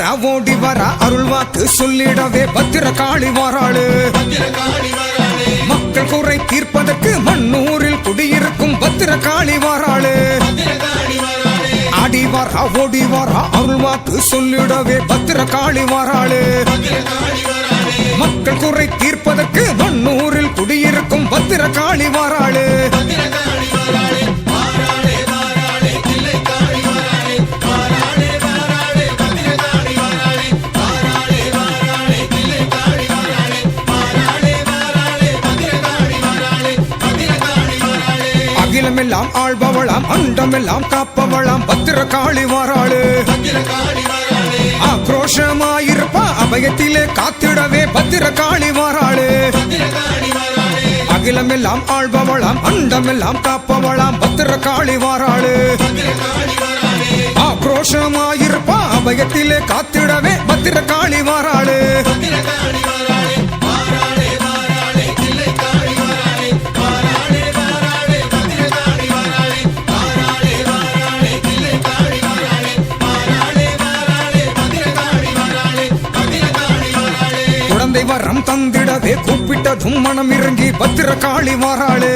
வரா ஓடி வரா அருள்வாக்கு சொல்லிடவே பத்திரகாளி வாராளு. மக்கள் குறை தீர்ப்பதற்கு மண்ணூரில் குடியிருக்கும் பத்திரகாளி வாராளு. ஆடி வரா ஓடி வரா அருள்வாக்கு சொல்லிடவே பத்திரகாளி வாராளு. மக்கள் குறை தீர்ப்பதற்கு மண்ணூரில் குடியிருக்கும் பத்திரகாளி வாராளு. அகிலமெல்லாம் ஆள்பவளாம் அண்டமெல்லாம் காப்பவளாம் பத்திரகாளி வாராளு. ஆக்ரோஷமாயிருப்பா அபயத்திலே காத்திடவே பத்திரகாளி வாராளு. அகிலமெல்லாம் ஆள்பவளாம் அண்டமெல்லாம் காப்பவளாம் பத்திரகாளி வாராளு. ஆக்ரோஷமாயிருப்பா அபயத்திலே காத்திடவே பத்திரகாளி வாராளு. குழந்தை வரம் தந்திடவே கூப்பிட்டதும் மனம் இறங்கி பத்திரகாளி வாராளு.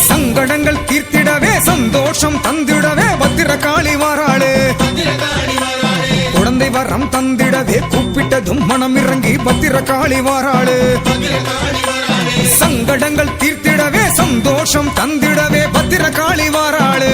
சங்கடங்கள் தீர்த்திடவே சந்தோஷம் தந்திடவே பத்திரகாளி வாராளு. குழந்தை வரம் தந்திடவே கூப்பிட்டதும் மனம் இறங்கி பத்திரகாளி வாராளு. சங்கடங்கள் தீர்த்திடவே சந்தோஷம் தந்திடவே பத்திரகாளி வாராளு.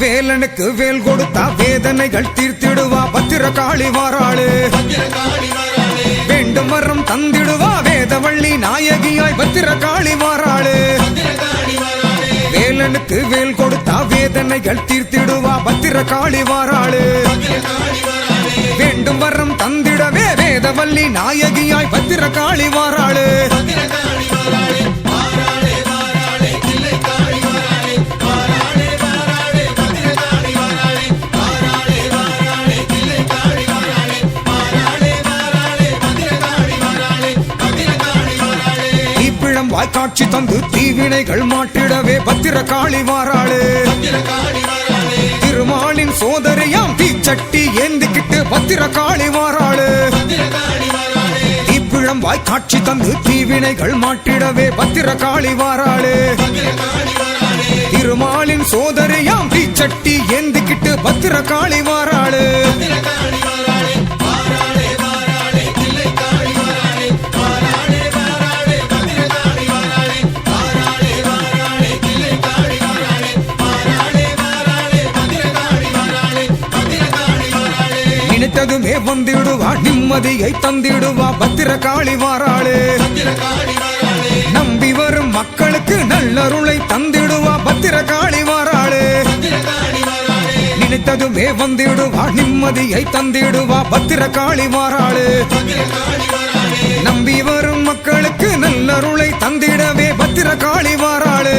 வேலனுக்கு வேல் கொடுத்தா வேதனைகள் தீர்த்திடுவா பத்திரகாளி வாராளு. வேண்டும் வரம் தந்திடுவா வேதவள்ளி நாயகியாய் பத்திரகாளி வாராளு. வேலனுக்கு வேல் கொடுத்தா வேதனைகள் தீர்த்திடுவா பத்திரகாளி வாராளு. வேண்டும் வரம் தந்திடவே வேதவள்ளி நாயகியாய் பத்திரகாளி வாராளு. காட்சி தந்து தீவினைகள் மாட்டிடவே பத்திரகாளி வாராளு. திருமாலின் சோதரியாம் தீச்சட்டி ஏந்திக்கிட்டு பத்திரகாளி வாராளு. தீப்பிழம் வாய் காட்சி தந்து தீவினைகள் மாட்டிடவே பத்திரகாளி வாராளு. திருமாலின் சோதரியாம் தீச்சட்டி ஏந்திக்கிட்டு பத்திரகாளி வாராளு. நினைத்ததுமே வந்திடுவா நிம்மதியை தந்திடுவா பத்திரகாளி வாராளு. நம்பி வரும் மக்களுக்கு நல்லருளை தந்திடுவா பத்திரகாளி வாராளு. நினைத்ததுமே வந்திடுவா நிம்மதியை தந்திடுவா பத்திரகாளி வாராளு. நம்பி வரும் மக்களுக்கு நல்லருளை தந்திடவே பத்திரகாளி வாராளு.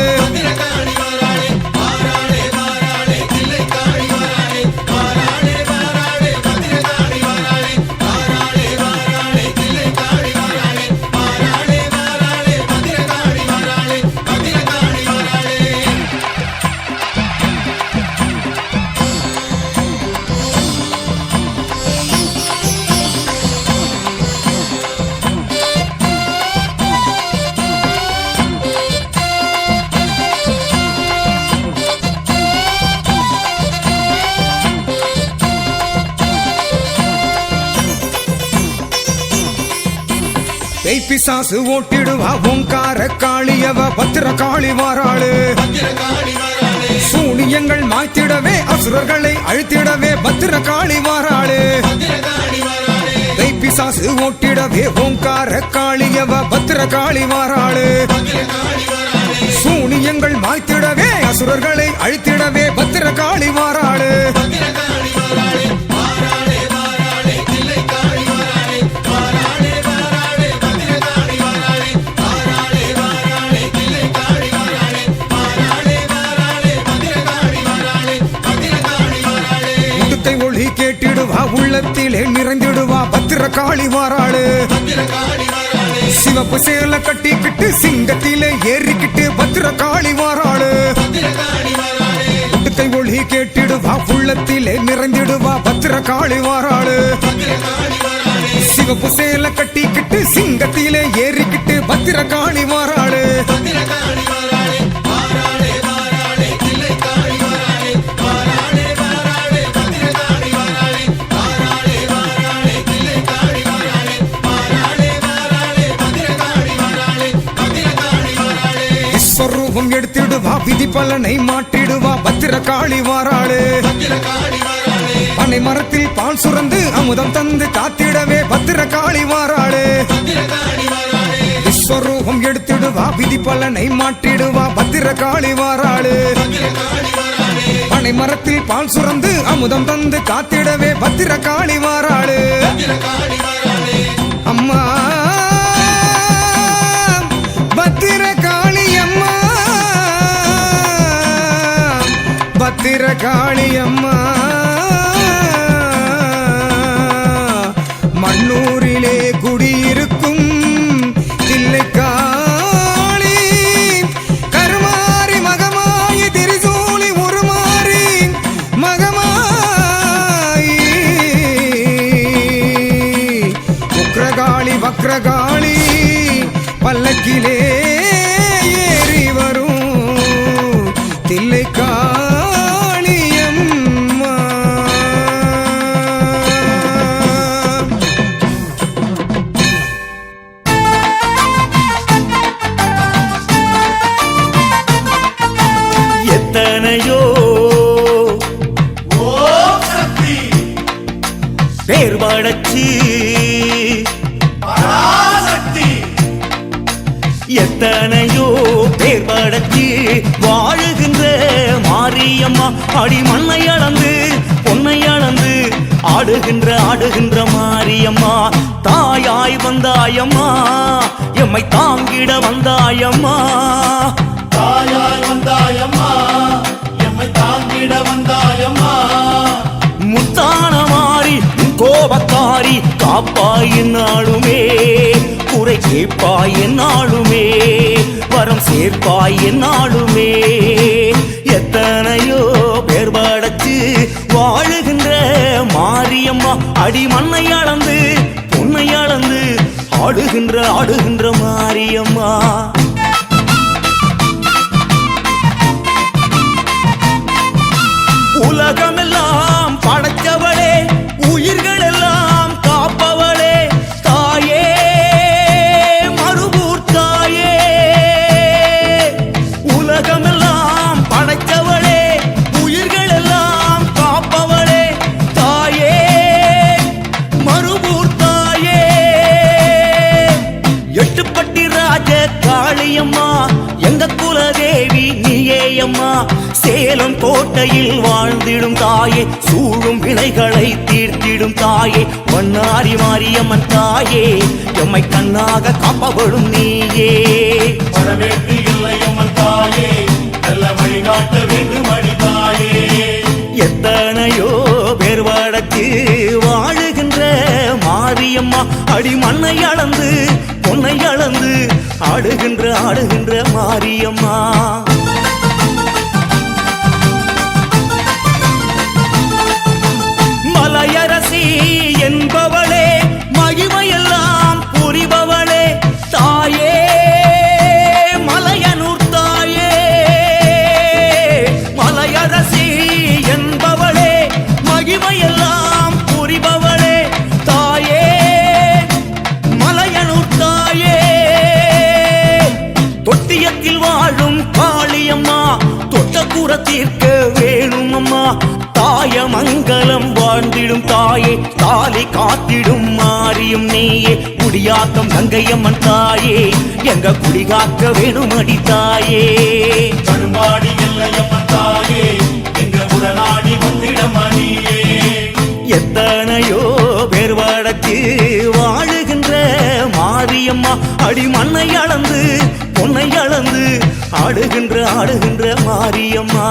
பிசாசு ஓட்டிடுவா ஓங்கார காளியவ பத்திரகாளி வாராளு. சூனியங்கள் மாய்த்திடவே அசுரர்களை அழித்திடவே பத்திரகாளி வாராளு. பிசாசு ஓட்டிடவே ஓங்கார காளியவ பத்திர காளி வாராளு சூனியங்கள் மாய்த்திடவே அசுரர்களை அழித்திடவே பத்திர காளி வாராளு ஒளி கேட்டிடுவா உள்ளத்திலே நிறைந்திடுவா பத்திர காளி வாராளு சிவப்பு சேல கட்டிக்கிட்டு சிங்கத்திலே ஏறிக்கிட்டு பத்திர காளி வாராளு ஒளி கேட்டிடுவா உள்ளத்திலே நிறைந்திடுவா பத்திர காளி வாராளு சிவப்பு சேல கட்டிக்கிட்டு சிங்கத்திலே ஏறிக்கிட்டு பத்திர காளி வாராளு ஸ்வரூபம் எடுத்திடுவா விதி பலனை மாற்றிடுவா பத்திர காளி வாராளு பனை மரத்தில் பால் சுரந்து அமுதம் தந்து காத்திடவே பத்திர காளி வாராளு விஸ்வரூபம் எடுத்திடுவா விதி பலனை மாற்றிடுவா பத்திர காளி வாராளு பனை மரத்தில் பால் சுரந்து அமுதம் தந்து காத்திடவே பத்திர காளி வாராளு அம்மா பத்திர காளி அம்மா பத்திர காளி அம்மா மண்ணூரிலே குடியிருக்கும் தில்லை காளி கருமாரி மகமாயி திரிசூலி உருமாறி மகமாயி உக்ரகாளி வக்ரகாளி பல்லக்கிலே ஏறி வரும் தில்லை காளி அம்மா எத்தனையோ சக்தி பேர் படைச்சு எத்தனையோ பேர் படைச்சு வாழுகின்ற மாரியம்மா அடி மண்ணை அளந்து பொன்னை அளந்து ஆடுகின்ற மாரியம்மா தாயாய் வந்தாயம்மா எம்மை தாங்கிட வந்தாயம்மா தாயாய் வந்தாயம்மா எம்மை தாங்கிட வந்தாயம்மா முத்தான மாறி கோபக்காரி காப்பாய் என்னாலுமே குறை கேட்பாய் என்னாலுமே வரம் சேர்ப்பாய் என்னாலுமே எத்தனையோ பேர் படைச்சு வாழுகின்ற மாரியம்மா அடி மண்ணை அளந்து பொன்னை அளந்து ஆடுகின்ற மாரியம்மா உலகமெல்லாம் படைத்தவளே உயிர்கள் எல்லாம் காப்பவளே தாயே மறுபூர் தாயே உலகமெல்லாம் படைத்தவளே உயிர்கள் எல்லாம் காப்பவளே தாயே மறுபூர் தாயே எட்டுப்பட்டி ராஜ காளியம்மா எங்க குலதேவி நீயேயம்மா சேலம் கோட்டையில் வாழ்ந்திடும் தாயே சூழும் வினைகளை தீர்த்திடும் தாயே வண்ணாரி மாரியம்மன் தாயே எம்மை கண்ணாக காப்பவளும் நீயே வரவேற்று இல்லையம்மன் தாயே நல்ல வழிகாட்ட வேண்டும் அடி தாயே எத்தனையோ பேர் படைச்சு வாழுகின்ற மாரியம்மா அடி மண்ணை அளந்து பொன்னை அளந்து ஆடுகின்ற மாரியம்மா மலையரசி என்பவளே மகிமையெல்லாம் புரிபவளே தாயே மலையனூர் தாயே மலையரசி என்பவளே மகிமையெல்லாம் புரிபவளே தாயே மலையனூர் தாயே தொட்டிய வீட்டில் வாழும் காளியம்மா தொட்டக்கூற தீர்க்க வேணும் அம்மா தாய மங்கலம் வாழ்ந்திடும் தாயே தாலி காத்திடும் மாறியும் நீயே குடியாத்தம் கங்கையம்மன் தாயே எங்க குடிகாக்க வேணும் அடி தாயே கரும்பாடி எல்லையம்மன் தாயே எங்க உடனாடி வந்திட மணியே எத்தனையோ பேர் வடக்கு வாழுகின்ற மாரியம்மா அடி மண்ணை அளந்து பொன்னை அளந்து ஆடுகின்ற மாரியம்மா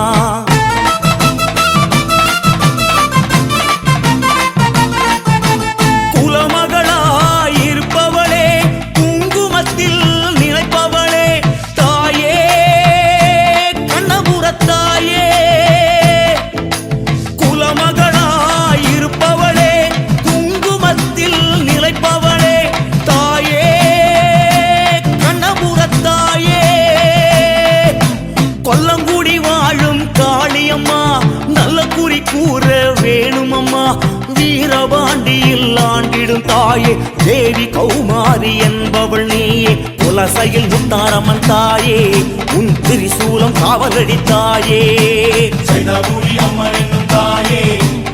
குலமகளாயிருப்பவளே குங்குமத்தில் நினைப்பவளே தாயே கண்ணபுரத்தாயே குலமகளாயிருப்பவளே குங்குமத்தில் நிலைப்பவளே தாயே கண்ணபுரத்தாயே கொல்லங்குடி வாழும் காளியம்மா நல்ல குறி கூற வேணுமம்மா வீரபாண்டியில் ஆண்டிடும் தாயே தேவி கௌமாரி என்பவள் நீயே குலசையில் முத்தாரம்மன் தாயே உன் திரிசூலம் காவலடி தாயே சைதாபுரி அம்மன் என்னும் தாயே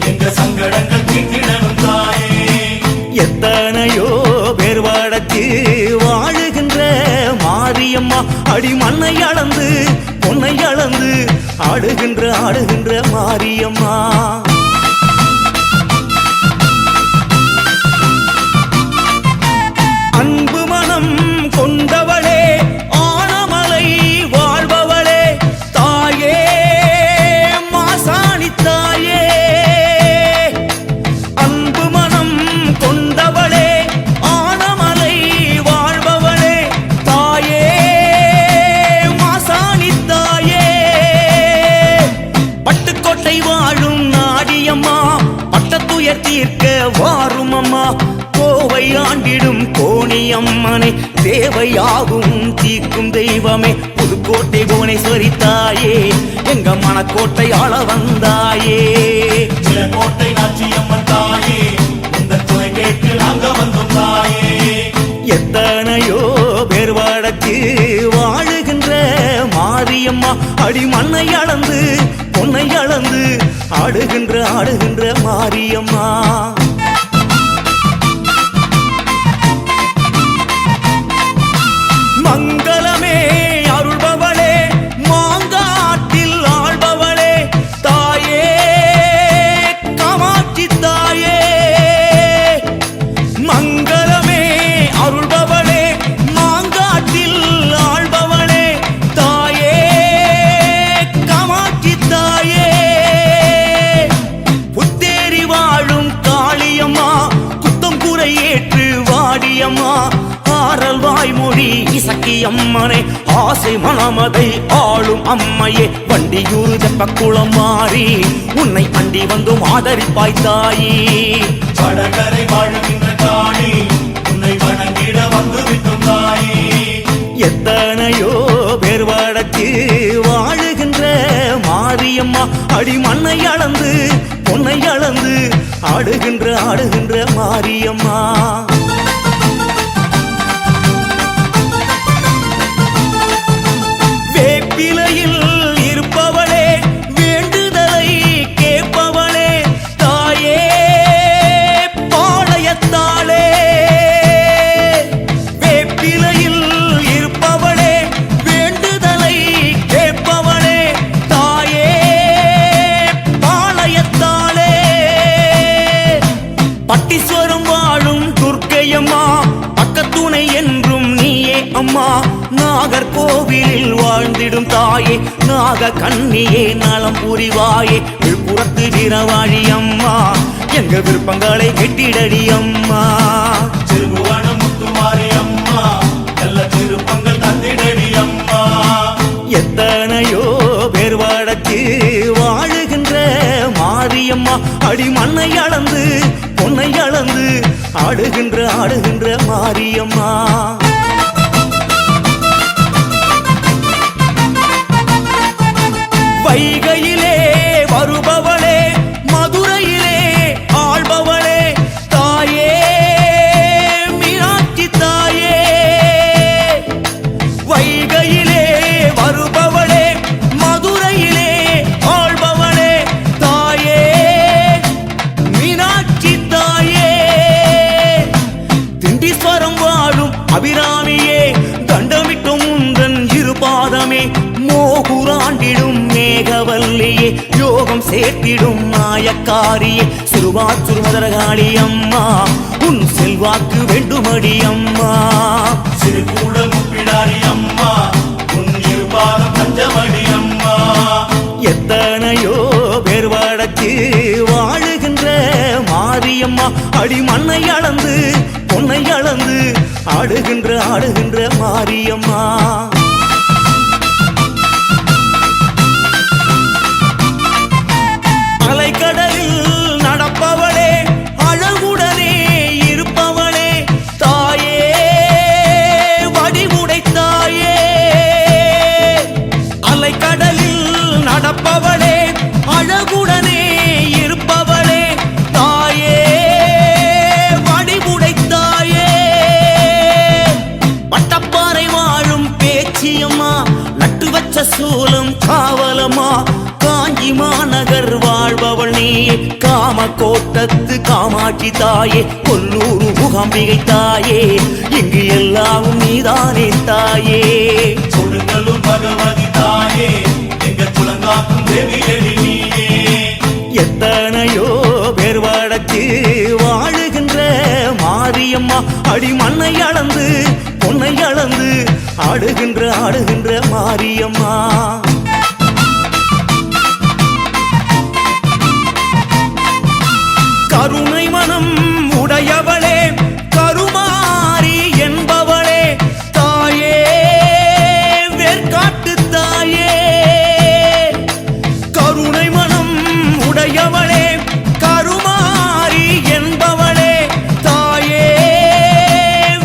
எங்க சங்கடங்கள் தீர்த்திடணும் தாயே எத்தனையோ பேர் வடக்கு வாழுகின்ற மாரியம்மா அடி மண்ணை அளந்து பொன்னை அளந்து ஆடுகின்ற மாரியம்மா அன்பு மனம் கொண்டவளே ஆனமலை வாழ்பவளே தாயே மாசாணி தாயே அன்பு மனம் கொண்டவளே ஆனமலை வாழ்பவளே தாயே மாசாணி தாயே பட்டுக்கோட்டை வாழும் நாடியம்மா பட்டத்துயர் தீர்க்க வாரும் அம்மா கோவை ஆண்டிடும் கோணியம்மனை தேவையாகும் தீர்க்கும் தெய்வமே புதுக்கோட்டை புவனேஸ்வரி தாயே எங்க மனக்கோட்டை ஆள வந்தாயே கோட்டை நாச்சியம்மன் தாயே இந்த துணை கேட்டு நாங்க வந்தோம் தாயே எத்தனையோ பேர் வடக்கு வாழுகின்ற மாரியம்மா அடி மண்ணை அளந்து பொன்னை அளந்து ஆடுகின்ற மாரியம்மா மங்களமே அருள்பவளே மாங்காட்டில் ஆள்பவளே தாயே காமாட்சி தாயே மங்களமே அருள்பவளே மாங்காட்டில் ஆள்பவளே தாயே காமாட்சி தாயே புத்தேரி வாழும் காளியம்மா குத்தம் குறை ஏற்று வாடியம்மா ஆரல் வாய்மொழி இசக்கி அம்மனே ஆசை மனமதை ஆளும் அம்மையே வண்டியூர் தெப்பக்குளம் மாறி உன்னை அண்டி வந்தும் ஆதரிப்பாய் தாயி வடகரை வாழுகின்ற காளி உன்னை வணங்கிட வந்து விட்டும் தாயே எத்தனையோ பேர் வடக்கு வாழுகின்ற மாரியம்மா அடி மண்ணை அளந்து பொன்னை அளந்து ஆடுகின்ற மாரியம்மா வேப்பிலையில் இருப்பவளே வேண்டுதலை கேட்பவளே தாயே பாளையத்தாளே வேப்பிலையில் இருப்பவளே வேண்டுதலை கேட்பவளே தாயே பாளையத்தாளே பட்டீஸ்வரம் வாழும் துர்க்கையம்மா பக்கத்துணை என்றும் நீயே அம்மா நாகர்கோவிலில் வாழ்ந்திடும் தாயே நாக கண்ணியே நலம் புரிவாயே விழுப்புரத்து வீரவாழி அம்மா எங்க விருப்பங்களை கெட்டிடடி அம்மா திருபுவனம் முத்துமாரி அம்மா நல்ல திருப்பங்கள் தந்திடடி அம்மா எத்தனையோ பேர் வடக்கு வாழுகின்ற மாரியம்மா அடி மண்ணை அளந்து பொன்னை அளந்து ஆடுகின்ற மாரியம்மா வைகையிலே வருபவளே மதுரையிலே ஆள்பவளே தாயே மீனாட்சி தாயே வைகையிலே மோகுராண்டிடும் மேகவல்லியே யோகம் சேர்த்திடும் மாயக்காரியே சிறுவாச்சூர் மதுரகாளி அம்மா உன் செல்வாக்கு வேண்டுமடி அம்மா சிறு கூட முப்பிடாரி அம்மா உன் இருபாதம் பஞ்சமடி அம்மா எத்தனையோ பேர் வடக்கு வாழுகின்ற மாரியம்மா அடி மண்ணை அளந்து பொன்னை அளந்து ஆடுகின்ற மாரியம்மா அலைக்கடலில் நடப்பவளே அழகுடனே இருப்பவளே தாயே வடிவுடைத்தாயே அலைக்கடலில் நடப்பவளே அழகுடனே இருப்பவளே தாயே வடிவுடைத்தாயே வட்டப்பாறை வாழும் பேச்சியம்மா நட்டு வச்ச சூலம் காவலம்மா காஞ்சி மாநகர் வாழ்பவள் நீ காமக்கோட்டத்து காமாட்சி தாயே கொல்லூர் முகாம்பிகை தாயே இங்கு எல்லாமும் நீதானே தாயே கொடுங்கலூர் பகவதி தாயே எங்க குலங்காக்கும் தேவியடி நீயே எத்தனையோ பேர் வடக்கு வாழுகின்ற மாரியம்மா அடி மண்ணை அளந்து பொன்னை அளந்து ஆடுகின்ற மாரியம்மா கருணை மனம் உடையவளே கருமாரி என்பவளே தாயே வேர்காட்டு தாயே கருணை மனம் உடையவளே கருமாரி என்பவளே தாயே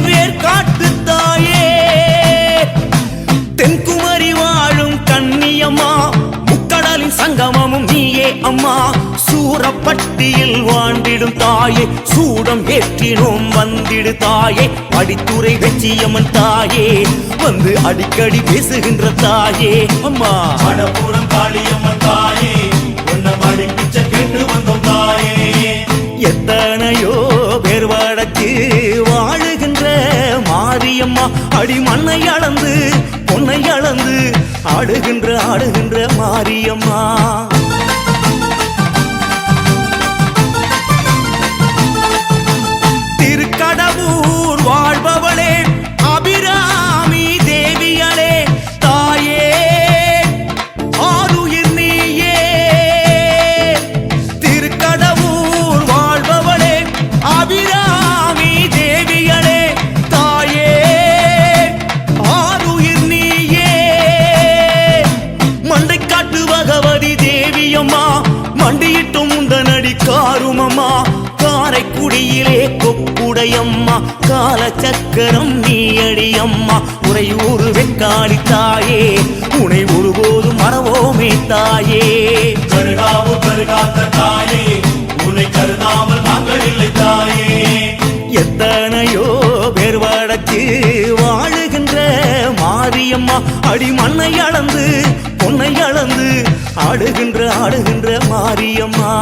வேர்காட்டு தாயே தென்குமரி வாழும் கன்னியம்மா முக்கடலின் சங்கமமும் நீயே அம்மா சூரப்பட்டியில் வாழ்ந்திடும் தாயே சூடம் ஏற்றினோம் வந்திடு தாயே படித்துறை வெச்சியம்மன் தாயே வந்து அடிக்கடி பேசுகின்ற தாயே அம்மா மடப்புறம் காளியம்மன் தாயே உன்னை மடி பிச்சை கேட்டு வந்தோம் தாயே எத்தனையோ பேர் வடக்கு வாழுகின்ற மாரியம்மா அடி மண்ணை அளந்து பொன்னை அளந்து ஆடுகின்ற மாரியம்மா திருக்கடவூர் வாழ்பவளே அபிராமி தேவியளே தாயே ஆருயிர் நீயே திருக்கடவூர் வாழ்பவளே அபிராமி தேவியளே தாயே ஆருயிர் நீயே மண்டைக்காட்டு பகவதி தேவியம்மா மண்டியிட்டும் முந்தனடி காருமம்மா காரைக்குடியிலே கொப்புடையம்மா கால சக்கரம் நீயடியம்மா உறையூர் வெக்காளி தாயே உனை ஒருபோதும் மறவோமே தாயே கருகாவு கருகாத்த தாயே உன்னை கருதாமல் நாங்கள் இல்லை தாயே எத்தனையோ பேர் வடக்கு வாழுகின்ற மாரியம்மா அடி மண்ணை அளந்து பொன்னை அளந்து ஆடுகின்ற மாரியம்மா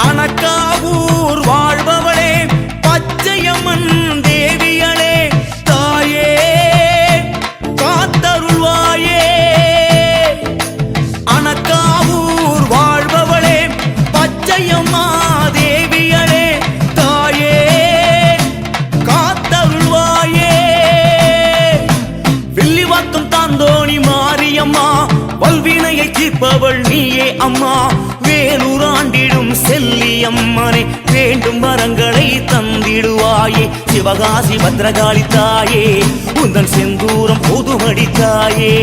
அனக்காவூர் வாழ்பவளே பச்சையம்மன் தேவியளே தாயே காத்தருள்வாயே அனக்காவூர் வாழ்பவளே பச்சையம்மா தேவியளே தாயே காத்தருள்வாயே வில்லிவாக்கம் தாந்தோணி மாரியம்மா வல்வினையை தீர்ப்பவள் நீயே அம்மா வேலூராண்டிடும் செல்லியம்மனை வேண்டும் வரங்களை தந்திடுவாயே சிவகாசி பத்ரகாளி தாயே உந்தன் செந்தூரம் பொதுமடி தாயே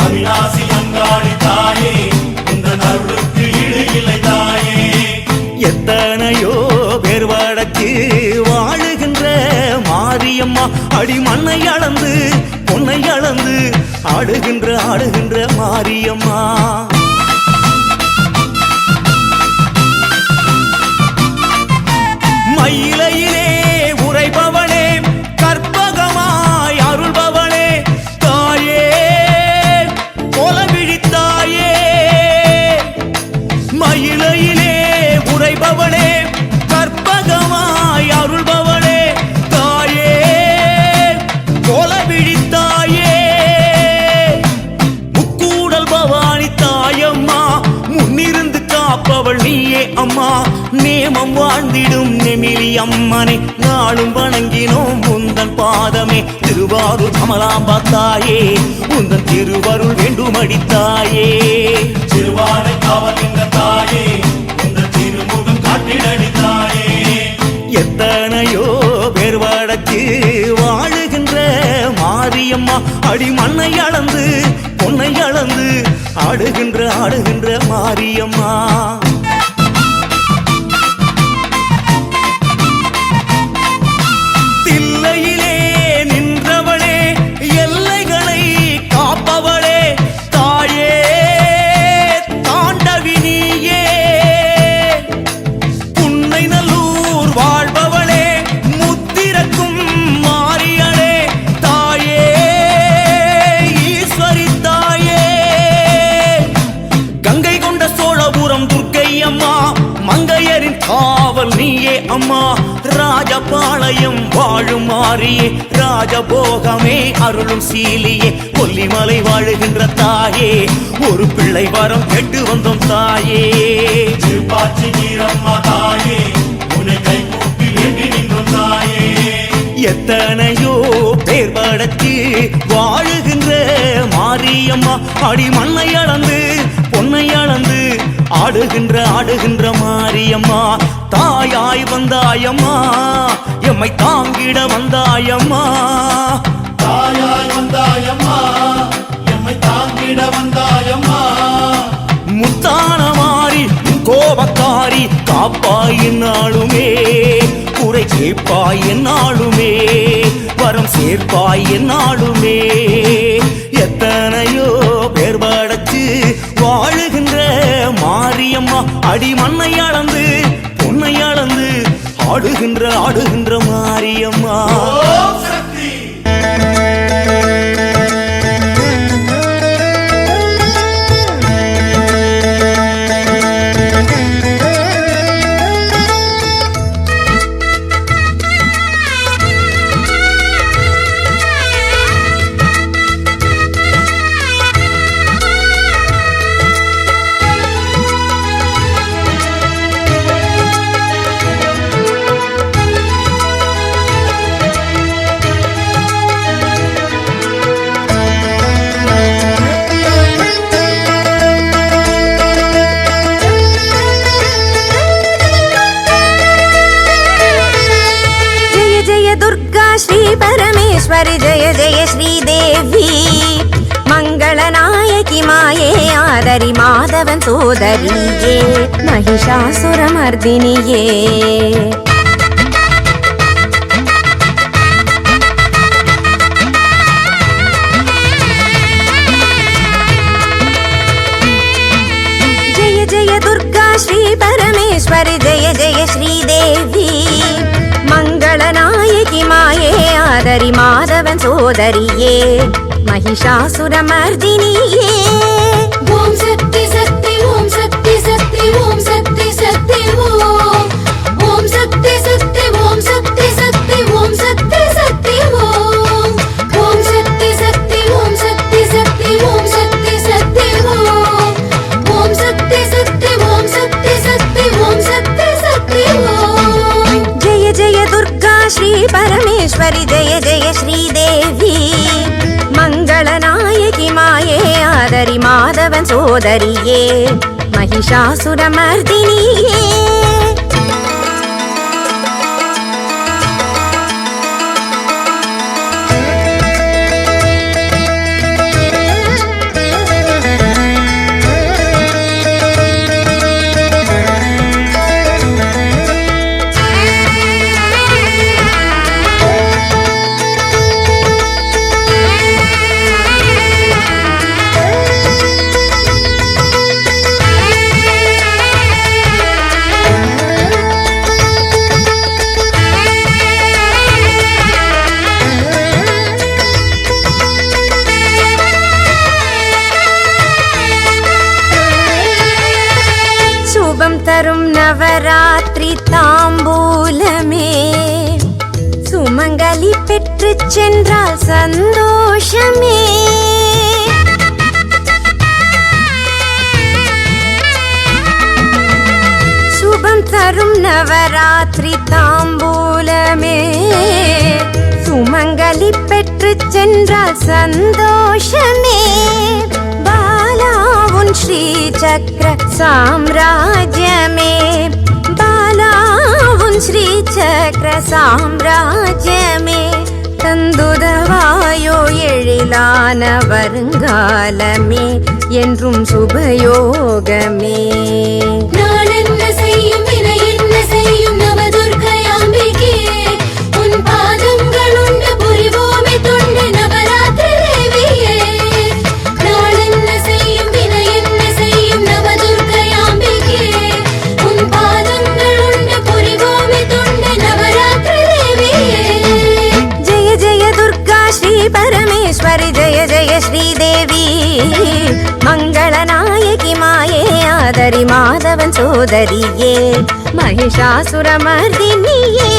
அவிநாசி அங்காளி தாயே உந்தன் அருளுக்கு ஈடு இல்லை தாயே எத்தனையோ பேர் வடக்கு வாழுகின்ற மாரியம்மா அடி மண்ணை அளந்து பொன்னை அளந்து ஆடுகின்ற மாரியம்மா மயிலையிலே உரைபவளே கற்பகமாய் அருள்பவளே தாயே கொலவிழித்தாயே மயிலையிலே உரைபவளே கற்பகமாய் அருள்பவளே தாயே நேமம் வாழ்ந்திடும் நெமிலி அம்மனை நாளும் வணங்கினோம் உந்தன் பாதமே. திருவாரூர் கமலாம்பா தாயே உந்தன் திருவருள் வேண்டுமடித்தாயே. திருவானை காவலிந்த தாயே உங்கள் திருமுகம் காட்டிடடித்தாயே. எத்தனையோ பேர் வடக்கு வாழுகின்ற மாரியம்மா அடி மண்ணை அளந்து பொன்னை அளந்து ஆடுகின்ற மாரியம்மா. தில்லையிலே நின்றவளே எல்லைகளை காப்பவளே தாயே தாண்டவினியே. புன்னை நல்லூர் வாழ்பவளே முத்திரக்கும் மாரியளே தாயே ஈஸ்வரி தாயே. கங்கை கொண்ட சோழபுரம் துர்க்கை அம்மா மங்கையரின் காவல் நீயே அம்மா. ராஜபாளையம் வாழும் மாறியே ராஜபோகமே அருளும் சீலியே. கொல்லிமலை வாழுகின்ற தாயே ஒரு பிள்ளை வரம் கேட்டு வந்தோம் தாயே. திருப்பாச்சி வீரம்மா தாயே உன்னை கை கூப்பி வேண்டி நின்றோம் தாயே. எத்தனையோ பேர் படத்து வாழுகின்ற மாரியம்மா அடி மண்ணை அளந்து பொன்னை அளந்து ஆடுகின்ற மாரியம்மா. தாயாய் வந்தாயம்மா எம்மை தாங்கிட வந்தாயம்மா. தாயாய் வந்தாயம்மா எம்மை தாங்கிட வந்தாயம்மா. முத்தான மாறி கோபக்காரி காப்பாய் என்னாலுமே குறை கேட்பாய் என்னாலுமே வரம் சேர்ப்பாய் என்னாலுமே. எத்தனையோ பேர் படச்சு வாழுகின்ற மாரியம்மா அடி மண்ணை அளந்து பொன்னை அளந்து ஆடுகின்ற மாரியம்மா. ஓம் சக்தி. परमेश्वरि जय जय श्रीदेवी मंगलनायकि माये आदरि माधवन सोदरिये महिषासुरमर्दिनिये. जय जय दुर्गा श्री परमेश्वरि जय जय श्रीदेवी मंगलनायकि माये आदरि माधवन सोदरिये महिषासुरमर्दिनिये. ओम शक्ति शक्ति ओम शक्ति शक्ति ओम शक्ति शक्ति ओम शक्ति शक्ति ओम शक्ति शक्ति ओम शक्ति शक्ति ओम शक्ति शक्ति ओम शक्ति शक्ति ओम शक्ति शक्ति ओम शक्ति शक्ति ओम शक्ति शक्ति ओम शक्ति शक्ति. जय जय दुर्गा श्री परमेश्वरि जय जय श्रीदेवी मंगलनायकि माये आदरि माधवन सोदरिये महिषासुरमर्दिनिये. தரும் நவராத்திரி தாம்பூலமே சுமங்கலி பெற்று சென்றால் சந்தோஷமே. சுபம் தரும் நவராத்திரி தாம்பூலமே சுமங்கலி பெற்று சென்றால் சந்தோஷமே பாலாவுன் ஸ்ரீ சக்கர சாம்ராஜ்யமே பாலாவுன் ஸ்ரீ சக்கர சாம்ராஜ்யமே தந்துதவாயோ எழிலான வருங்காலமே என்றும் சுபயோகமே நான் என்ன செய்யும் வினை என்ன செய்யும் நவதுர்க்கையாம்பிகே உன் பாதங்கள் உண்டு புரிவோமே தொண்டு நவராத்திரி தேவியே நான் என்ன செய்யும் வினை என்ன செய்யும் நவதுர்க்கையாம்பிகே உன் பாதங்கள் உண்டு புரிவோமே தொண்டு நவராத்திரி தேவியே ஜெய ஜெய துர்கா ஸ்ரீ பரமேஸ்வரி ஜெய ஜெய ஸ்ரீதேவி மங்களநாயகி மாயே ஆதரி மாதவன் சோதரியே மகிஷாசுரமர்தினியே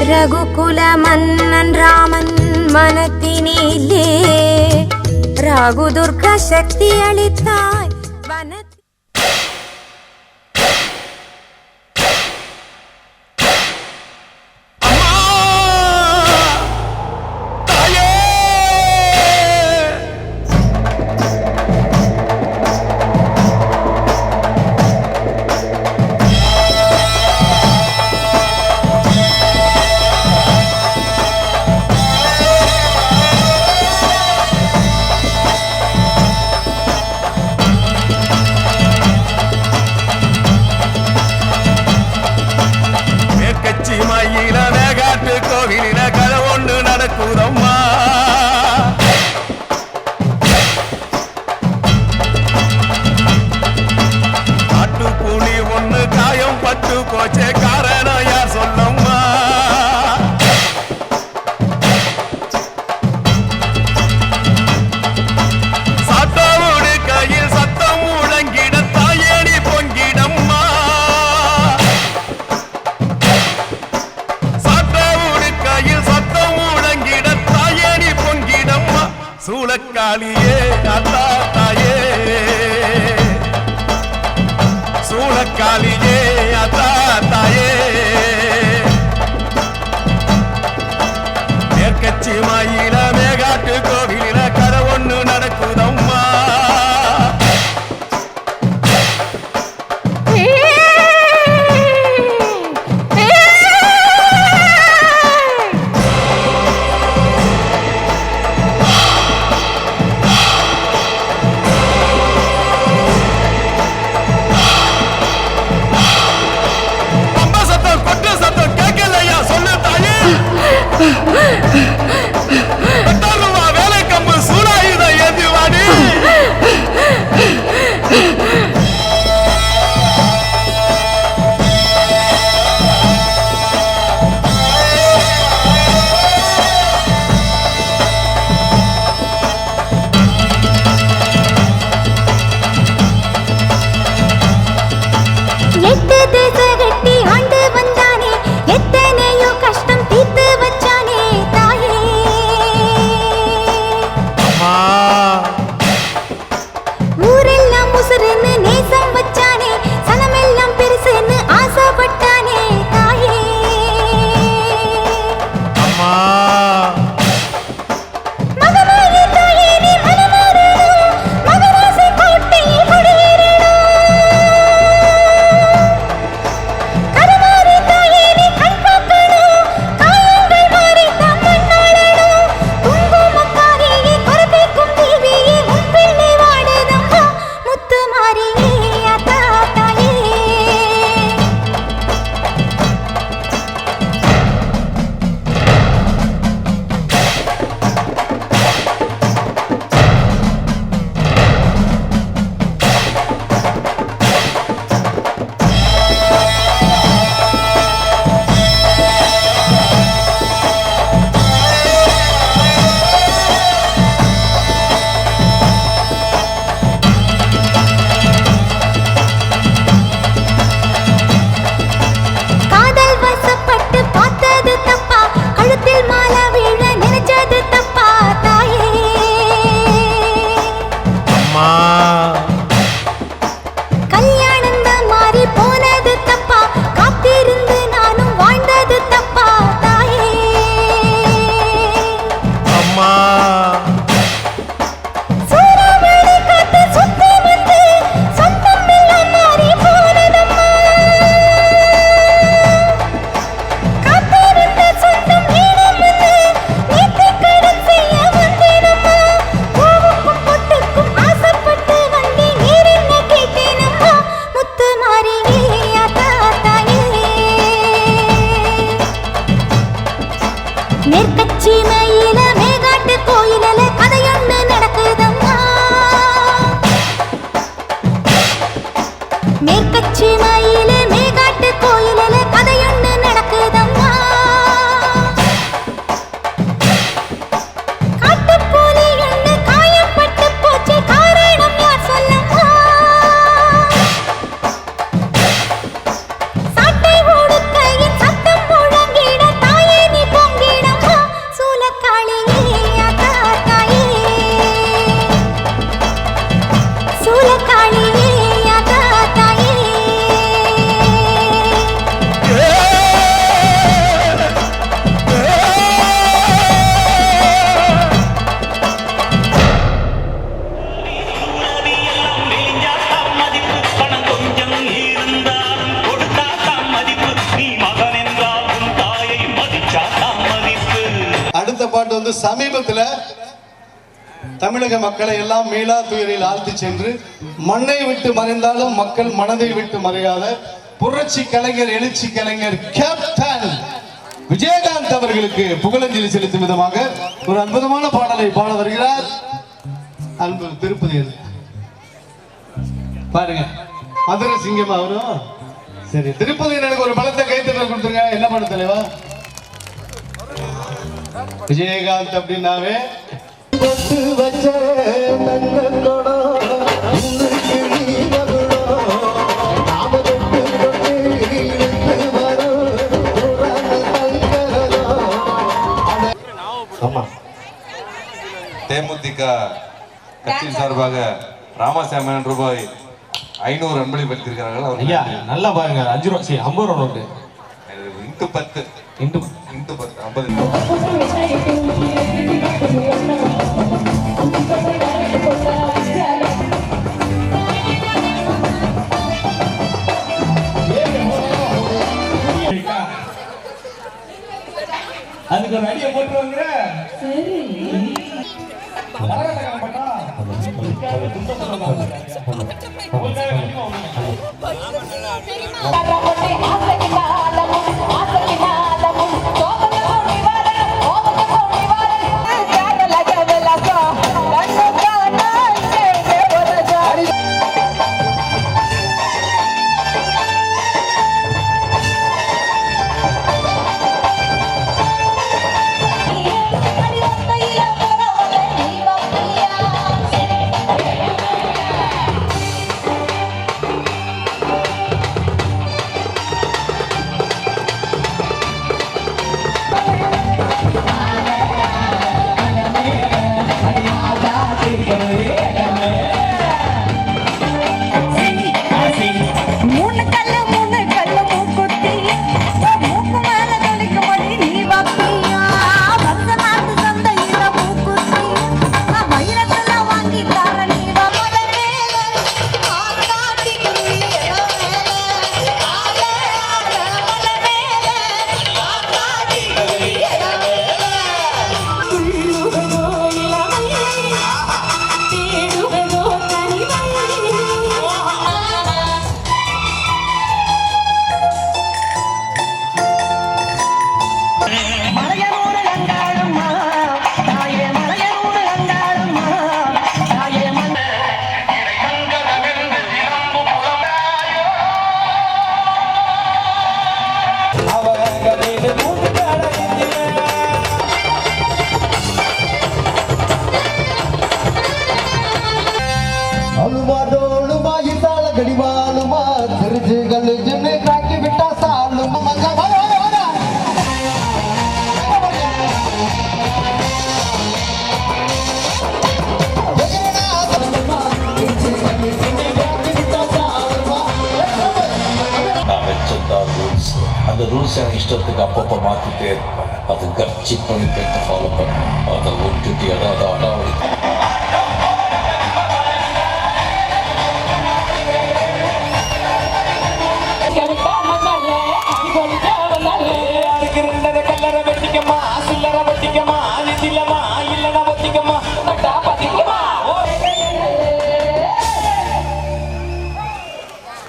ரகுகுல மன்னன் ராமன் மனத்தினிலே ராகு துர்கா சக்தி அளித்தாய் வனத்தில் மேற்கச்சி மயில மேகாட்டு கோவிலில கதை ஒன்று நடக்குதம்மா காட்டுக்குழி ஒண்ணு காயம் பட்டு போச்சே காரணம் யார் சொல்லம்மா சாத்தோடு கையில் சத்தம் முழங்கிட தாயேடி பொங்கிடம்மா சாத்தோடு கையில் சத்தம் முழங்கிட தாயேடி பொங்கிடம்மா சூளக்காளியே அத்தா தாயே சூளக்காளியே அத்தா தாயே மேற்கச்சி மயில மேகாட்டு கோவிலில கதை ஒண்ணு நடக்குதம்மா சமீபத்துல தமிழக மக்களை எல்லாம் மீளா துயரில் ஆழ்த்தி சென்று மண்ணை விட்டு மறைந்தாலும் மக்கள் மனதை விட்டு மறையாத புரட்சி கலைஞர் எழுச்சி கலைஞர் கேப்டன் விஜயகாந்த் அவர்களுக்கு புகழஞ்சலி செலுத்தும் விதமாக ஒரு அற்புதமான பாடலை பாட வருகிறார் அன்பு திருப்பதி. பாருங்க மதுரை சிங்கமா அவரும். சரி, திருப்பதி எனக்கு ஒரு பலத்தை கைத்தட்டல் கொடுத்துருங்க. என்ன பண்ண தலைவா? விஜயகாந்த் அப்படின்னாவே தேமுதிக கட்சியின் சார்பாக ராமசாமி ரூபாய் 500 அன்பளிப்பளித்திருக்கிறார்கள். ஐயா நல்லா பாருங்க. 5 ரூபா 50 ரூபா நோட்டு இன்ட்டு 10 இன்ட்டு 10 50. அதுக்கு ஒரு அடியை போட்டுருவாங்க. சரி அந்த ரூல்ஸ் எனக்கு இஷ்டத்துக்கு அப்பப்போ மாற்றிட்டே இருப்பேன். அது கட்சி பண்ணி பேர்த்து ஃபாலோ பண்ணேன். அதை விட்டுட்டு ஏதாவது அடாவடி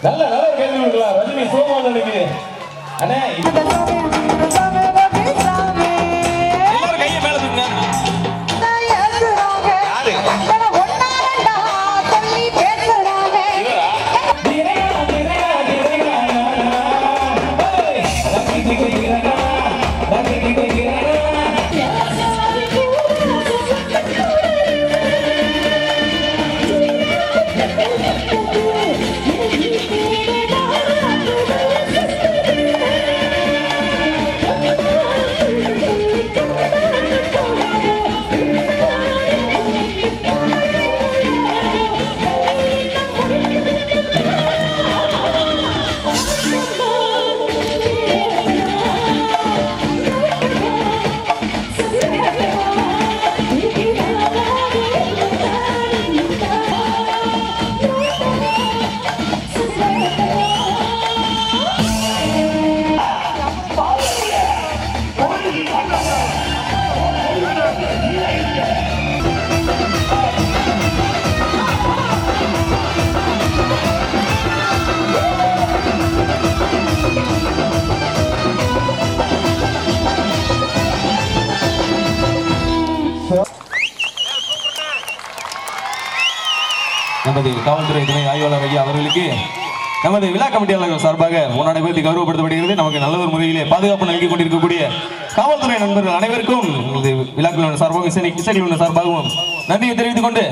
நல்ல நல்ல கேள்வி ரஜினி சோமான் நினைக்கிறேன். அண்ணே நமது காவல்துறை துணை ஆய்வாளர் ஐயா அவர்களுக்கு நமது விழா கமிட்டியாளர்கள் சார்பாக முன்னாடி பேருக்கு கௌரவப்படுத்தப்படுகிறது. நமக்கு நல்ல ஒரு முறையிலே பாதுகாப்பு நல்கி கொண்டிருக்கக்கூடிய காவல்துறை நண்பர்கள் அனைவருக்கும் இந்த விழாக்கள் சார்பாகவும் இசைகள் சார்பாகவும் நன்றியை தெரிவித்துக் கொண்டு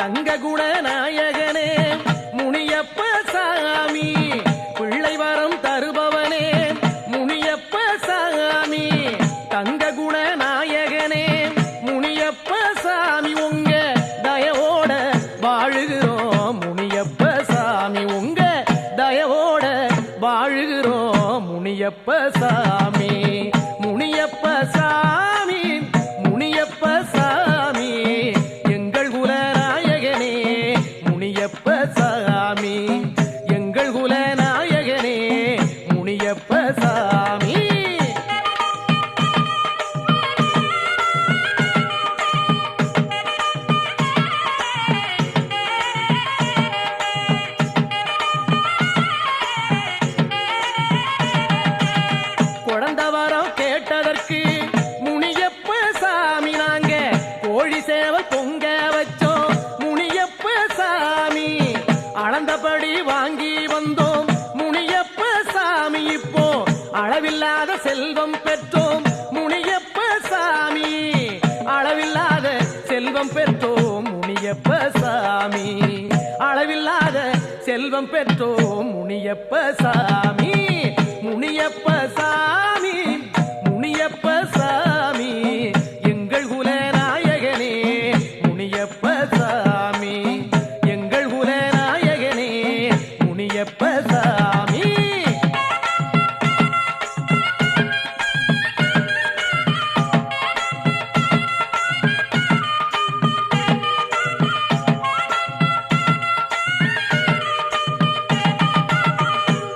தங்க குணநாயகனே முனியப்ப சாமி, பிள்ளை வரம் தருபவனே முனியப்ப சாமி, தங்க குணநாயகனே முனியப்ப சாமி, உங்க தயவோட வாழுகிறோம் முனியப்ப சாமி, உங்க தயவோட வாழுகிறோம் முனியப்ப சாமி. முனியப்ப சாமி, முனியப்ப சாமி, எங்கள் குலநாயகனே முனியப்ப சாமி, எங்கள் குலநாயகனே முனியப்ப சாமி. குழந்த வரம் கேட்டதற்கு முனியப்ப சாமி, நாங்க கோழி சேவை பொங்க வச்சோம் முனியப்ப சாமி, அளந்தபடி வாங்கி வந்தோம் முனியப்ப சாமி, இப்போ அளவில்லாத செல்வம் பெற்றோம் முனியப்ப சாமி, அளவில்லாத செல்வம் பெற்றோம் முனியப்ப சாமி, அளவில்லாத செல்வம் பெற்றோம் முனியப்ப சாமி. முனியப்ப சாமி, முனியப்ப சாமி, எங்கள் குலநாயகனே முனியப்ப சாமி, எங்கள் குலநாயகனே முனியப்ப சாமி.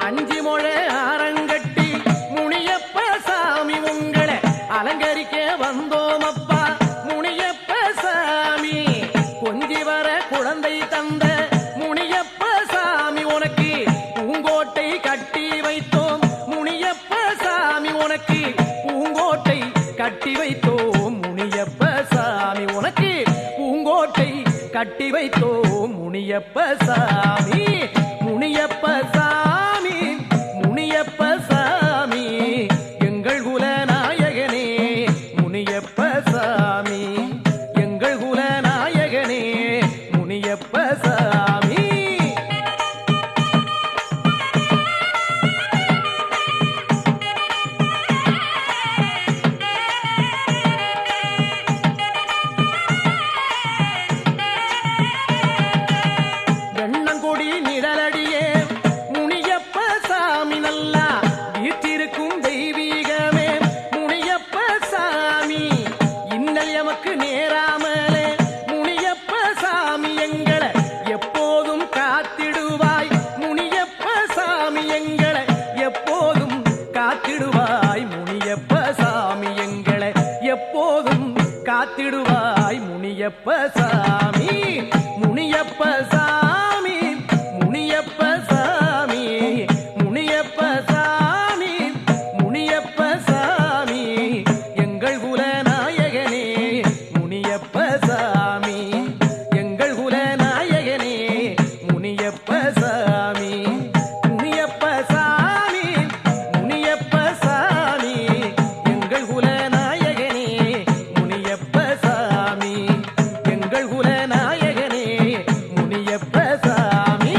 அஞ்சு முழை ஆரங்கட்டி முனியப்ப சாமி, உங்களை அலங்கரிக்க வந்தோம் அப்பா முனியப்ப சாமி, கொஞ்சி வர குழந்தை தந்த முனியப்ப சாமி, உனக்கு பூங்கோட்டை கட்டி வைத்தோம் முனியப்ப சாமி, உனக்கு பூங்கோட்டை கட்டி வைத்தோம் முனியப்ப சாமி, உனக்கு பூங்கோட்டை கட்டி வைத்தோம் முனியப்ப சாமி. முனியப்ப சாமி, முனியப்ப சாமி, எங்கள் குலநாயகனே முனியப்ப சாமி, எங்கள் குலநாயகனே முனியப்ப சாமி. வெண்ணங்கொடி நிழலடியே முனியப்ப சாமி, நல்லா வீற்றிருக்கும் தெய்வீகமே முனியப்ப சாமி, இன்னல் எமக்கு நேராமலே முனியப்ப சாமி, எங்களை எப்போதும் காத்திடுவாய் முனியப்ப சாமி, எங்களை எப்போதும் காத்திடுவாய் முனியப்ப சாமி, எங்களை எப்போதும் காத்திடுவாய் முனியப்ப சாமி. முனியப்ப சாமி, முனியப்ப சாமி, முனியப்ப சாமி, முனியப்ப சாமி, எங்கள் குலநாயகனே முனியப்ப சாமி, எங்கள் குலநாயகனே முனியப்ப சாமி. முனியப்ப சாமி, முனியப்ப சாமி, எங்கள் குலநாயகனே முனியப்ப சாமி, எங்கள் குலநாயகனே முனியப்ப சாமி.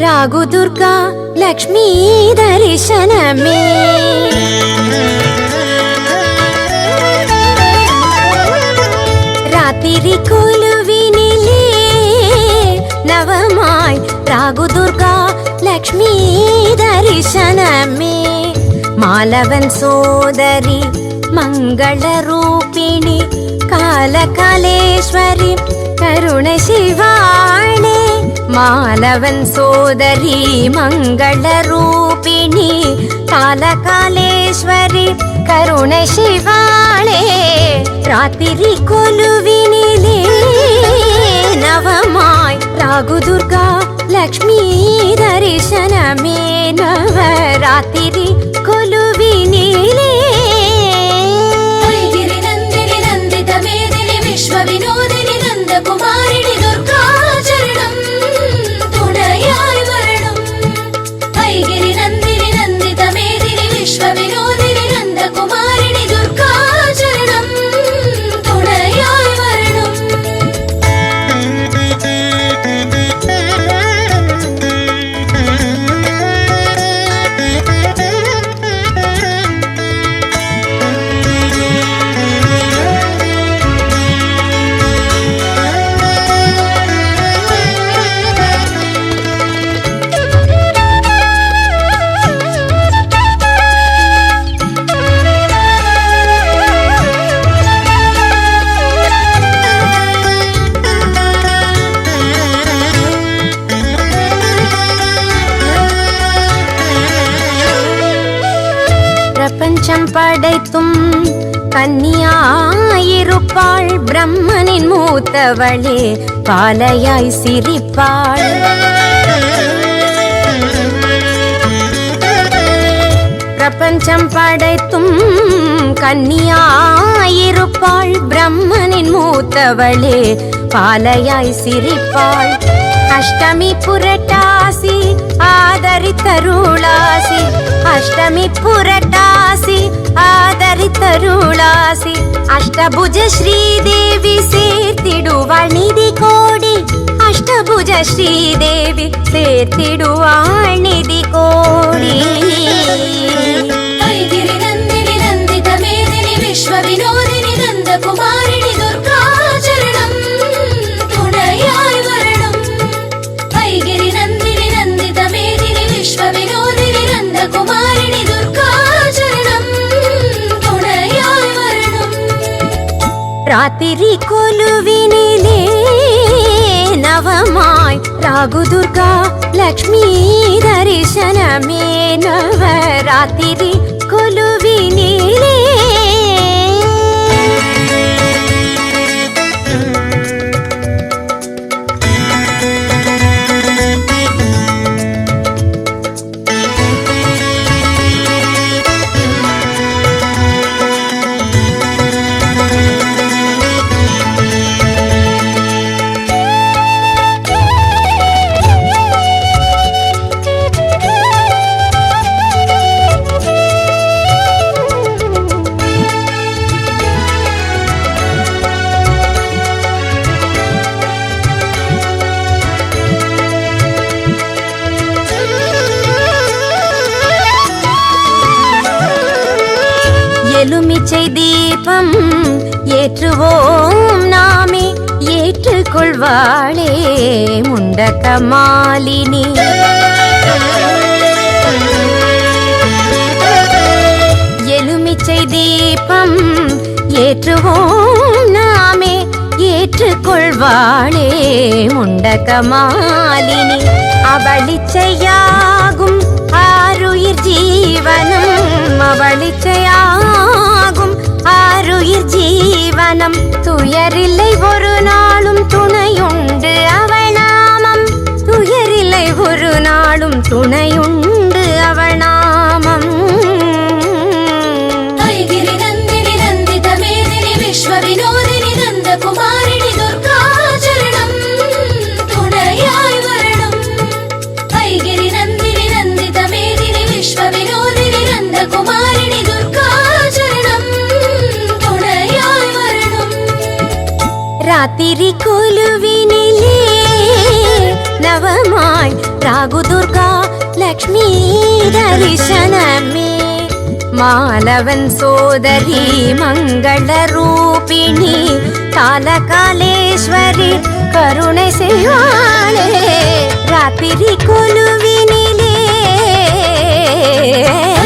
രാഘുദുർഗാ ലക്ഷ്മീ ദർശനമേ രാത്രി കൊലുവിനിലേ നവമായി രാഘുദുർഗാ ലക്ഷ്മീ ദർശനമേ മാലവൻ സോദരി മംഗളരൂപിണി കാലകാലേശ്വരി കരുണ ശിവാണേ മാലവൻ സോദരി മംഗളരൂപിണി കാലകാലേശ്വരി കരുണ ശിവാണേ രാത്രി കൊലുവിനിലേ നവമായി രാഘുദുർഗാ ലക്ഷ്മീ ദർശനമേ നവരാത്രി കൊലുവിനിലേ വിശ്വവിനോദിനി നന്ദകുമാരിണി ദുർഗാ ചരണം തുണയായി വരണം ഐഗിരി നന്ദിനി നന്ദിത മേദിനി വിശ്വവിനോദിനി നന്ദകുമാരിണി ദുർഗാ ചരണം തുണയായി വരണം பிரபஞ்சம் படைத்தும் கன்னியாயிருப்பாள் பிரம்மனின் மூத்தவளே பாலையாய் சிரிப்பாள் பிரபஞ்சம் படைத்தும் கன்னியாயிருப்பாள் பிரம்மனின் மூத்தவளே பாலையாய் சிரிப்பாள் அஷ்டமி புரட்டாசி ஆதரித்தருளாசி அஷ்டமி புரட்டாசி ஆதரித்தருளாசி அஷ்டபுஜ ஸ்ரீதேவி சேர்த்திடுவாள் நிதி கோடி அஷ்டபுஜ ஸ்ரீதேவி சேர்த்திடுவாள் நிதி கோடி ഐഗിരി നന്ദിനി നന്ദിത മേദിനി വിശ്വവിനോദിനി നന്ദകുമാരിണി ദുർഗാ ചരണം തുണയായി വരണം ഐഗിരി നന്ദിനി നന്ദിത മേദിനി വിശ്വവിനോദിനി നന്ദകുമാരിണി ദുർഗാ ചരണം തുണയായി വരണം രാത്രി കൊലുവിനിലേ നവമായി രാഘുദുർഗാ ലക്ഷ്മീ ദർശനമേ നവരാത്രി കൊലുവിനിലേ எலுமிச்சை தீபம் ஏற்றுவோம் நாமே ஏற்றுக்கொள்வாளே முண்டகமாலினி எலுமிச்சை தீபம் ஏற்றுவோம் நாமே ஏற்றுக்கொள்வாளே முண்டகமாலினி அவளிச்சையாகும் ஆருயிர் ஜீவனம் அவளிச்சையாகும் ஆருயிர் ஜீவனம் துயரில்லை ஒரு நாளும் துணையுண்டு அவள் நாமம் துயரில்லை ஒரு நாளும் துணையுண்டு அவள் நாமம் ഐഗിരി നന്ദിനി നന്ദിത മേദിനി വിശ്വവിനോദിനി നന്ദകുമാരിണി ദുർഗാ ചരണം തുണയായി വരണം ഐഗിരി നന്ദിനി നന്ദിത മേദിനി വിശ്വവിനോദിനി നന്ദകുമാരിണി ദുർഗാ ചരണം തുണയായി വരണം രാത്രി കൊലുവിനിലേ നവമായി ಆಗು ದುರ್ಗಾ ಲಕ್ಷ್ಮೀ ದರ್ಶನಮೇ ಮಾಲವನ್ ಸೋದರಿ ಮಂಗಳ ರೂಪಿಣಿ ಕಾಲಕಾಲೇಶ್ವರಿ ಕರುಣೆ செய்வாளே ராத்திரி கொலுவினிலே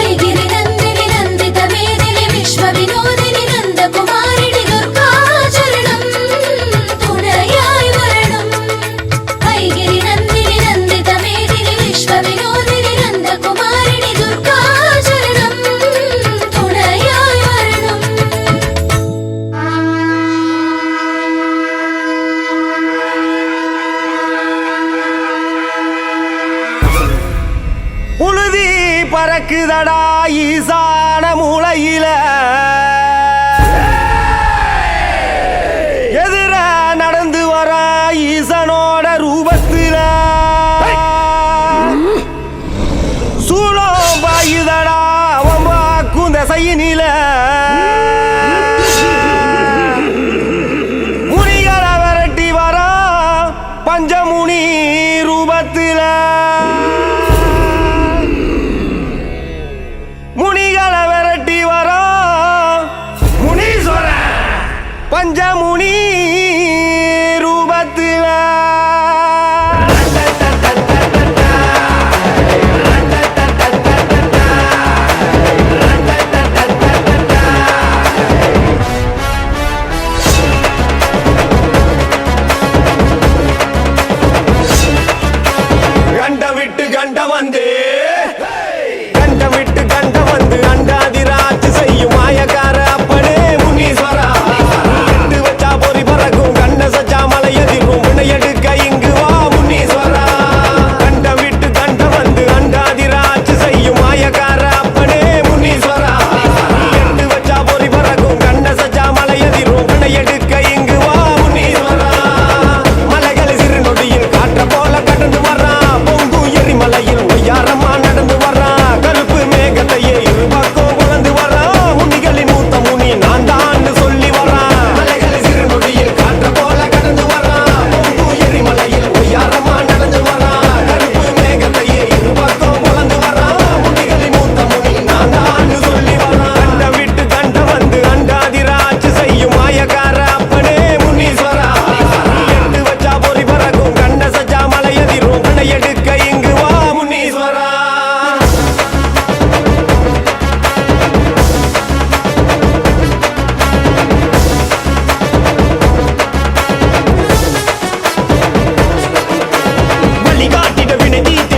ஐகிரி நந்தினி நந்தித மேதினி விஸ்வ வினோதினி நந்த குமாரிணி துர்கா சரணம் துணையாய் வரணும் ஐகிரி நந்தினி நந்தித மேதினி விஸ்வ வினோதினி நந்த குமாரிணி துர்கா சரணம் துணையாய் வரணும் புழுதி பறக்குதடா ஈசான மூளையில எதிர நடந்து வர ஈசனோட ரூபத்தில சூழம் பாயுதடா அவன் பாக்கும் திசையினில முனிகளை விரட்டி வர பஞ்சமுனி ரூபத்தில முனிகளை விரட்டி வரா முனீஸ்வர பஞ்சமுனி ரூபத்தில கண்ட விட்டு கண்ட வந்து கண்ட விட்டு கண்ட வந்து அண்டாதிராட்சி செய்யும் மாயக்கார அப்பனே முனீஸ்வரா எட்டு வச்சா பொறி பறக்கும் கண்ண சச்சா மலையதிரும் வினையெடுக்க இங்கு வா முனீஸ்வரா கண்ட விட்டு கண்ட வந்து அண்டாதிராட்சி செய்யும் மாயக்கார அப்பனே முனீஸ்வரா எட்டு வச்சா பொறி பறக்கும் கண்ண சச்சா மலையதிரும் வினையெடுக்க இங்கு வா முனீஸ்வரா மலைகளை சிறு நொடியில் காற்ற போல கடந்து வரா பொங்கு எரிமலையில் ஒய்யாரமா நடந்து வரா கருப்பு மேகத்தையே இருபக்கம் குழந்து வரா முனிகளின் மூத்த முனி நான் தான் சொல்லி வரா மலைகளை சிறு நொடியில் காற்ற போல கடந்து வரா பொங்கு எரிமலையில் ஒய்யாரமா நடந்து வரா கருப்பு மேகத்தையே இருபக்கம் குழந்து வரா முனிகளின் மூத்த முனி நான் தான் சொல்லி வரா கண்ட விட்டு கண்ட வந்து அண்டாதிராட்சி செய்யும் மாயக்கார அப்பனே முனீஸ்வரா எட்டு வச்சா பொறி பறக்கும் கண்ண சஜா மலையதிரும் கண்ணை எடுக்க இங்கு வா முனீஸ்வரா வழி காட்டிட வினை தீர்த்திட